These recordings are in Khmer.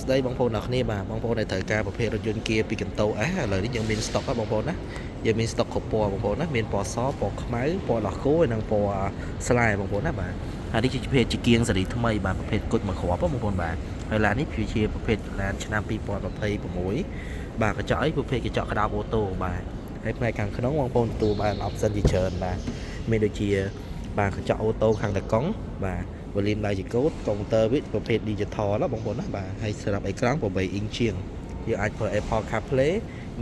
ស្ដីបងប្អូនអរគ្នាបាទបងប្អូនដែលត្រូវការប្រភេទរថយន្ត Kia ពីកន្ទោឥឡូវនេះយើងមាន stock ហើយបងប្អូនណាយើងមាន stock គ្រប់ពណ៌បងប្អូនណាមានពណ៌សពណ៌ខ្មៅពណ៌ដោះគោហើយនិងពណ៌ស្លែបងប្អូនណាបាទហើយនេះជាប្រភេទជាគៀងសេរីថ្មីបាទប្រភេទគុជមួយគ្រាប់បងប្អូនបាទហើយឡាននេះគឺជាប្រភេទឡានឆ្នាំ2026បាទកញ្ចក់អីប្រភេទកញ្ចក់ក្តោបអូតូបាទហើយផ្នែកខាងក្នុងបងប្អូនទទួលបាន option ជាច្រើនបាទមានដូចជាបាទកញ្ចក់អូតូខាងតកង់បាទVolume Logic កុំព្យូទ័រវាប្រភេទ Digital ណាបងប្អូនណាបាទហើយសម្រាប់អេក្រង់8 inch ជាងយើងអាចប្រើ Apple CarPlay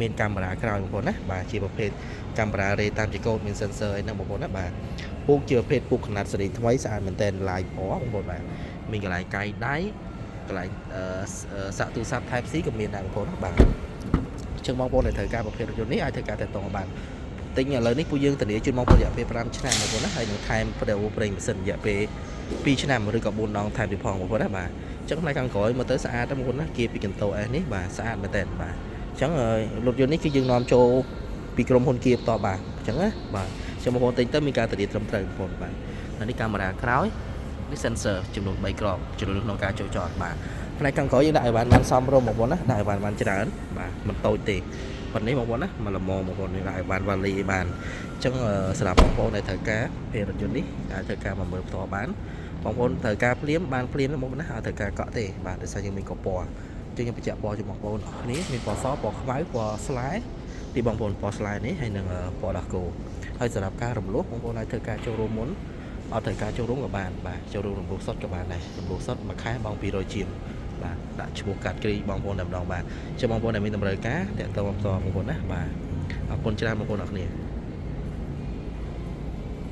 មានកាមេរ៉ាក្រោយបងប្អូនណាបាទជាប្រភេទកាមេរ៉ារេតាមជាកូដមាន sensor អីហ្នឹងបងប្អូនណាបាទពូកជាប្រភេទពូកຂະຫນាត់សេរីថ្មីស្អាតមែនតើឡាយពណ៌បងប្អូនបាទមានកន្លែងកាយដៃកន្លែងសាក់ទូរស័ព្ទ Type C ក៏មានដែរបងប្អូនណាបាទអញ្ចឹងបងប្អូនដែលត្រូវការប្រភេទរថយន្តនេះអាចធ្វើការតាក់ទងបានទិញឥឡូវនេះពួកយើងធានាជូនបងប្អូនរយៈពេល5ឆ្នាំបងប្អូនណាហើយនឹងថែមប្រេងម៉ាស៊ីនរយៈពេល2ឆ្នាំឬក៏4ដងថែមទៀតផងបងប្អូនណាបាទអញ្ចឹងផ្នែកខាងក្រោយមើលទៅស្អាតទេបងប្អូនណាគៀពីកន្ទោ S នេះបាទស្អាតមែនតើបាទអញ្ចឹងរថយន្តនេះគឺយើងនាំចូលពីក្រុមហ៊ុនគៀបន្តបាទអញ្ចឹងណាបាទអញ្ចឹងបងប្អូនទិញទៅមានការធានាត្រឹមត្រូវបងប្អូនបាទហើយនេះកាមេរ៉ាក្រោយនេះ sensor ចំនួន3គ្រាប់ចំនួនក្នុងការចូលចតបាទផ្នែកខាងក្រោយយើងដាក់អីវ៉ាន់បានសមរម្យបងប្អូនណាដាក់អីវ៉ាន់បានច្រើនបាទមិនតូចទេប៉ុណ្នេះបងប្អូនណាមកល្មមបងប្អូននេះដាក់អីវ៉ាន់វ៉ាលីបានអញ្ចឹងសម្រាប់បងប្អូនដែលត្រូវការភេទរថយន្តនេះអាចត្រូវការមកមើលផ្ទាល់បានបងប្អូនត្រូវការភ្លាមបានភ្លាមបងប្អូនណាអត់ត្រូវការកក់ទេបាទដោយសារយើងមានគ្រប់ពណ៌អញ្ចឹងខ្ញុំបញ្ជាក់ពណ៌ជូនបងប្អូនអរគ្នាមានពណ៌សពណ៌ខ្មៅពណ៌ស្លែពីបងប្អូនពណ៌ស្លែនេះហើយនឹងពណ៌ដោះគោហើយសម្រាប់ការរំលោះបងប្អូនអាចធ្វើការចូលរួមមុនអត់ត្រូវការចូលរួមក៏បានបាទចូលរួមរំលោះសុទ្ធក៏បានដែររំលោះសុទ្ធមួយខែបង200ជាងបាទដាក់ឈ្មោះកាត់គ្រីបងប្អូនតែម្ដងបាទចាំបងប្អូនដែលមានតម្រូវការតាក់ទងបន្តបងប្អូនណាបាទអរគុណច្រើនបងប្អូនអរគ្នា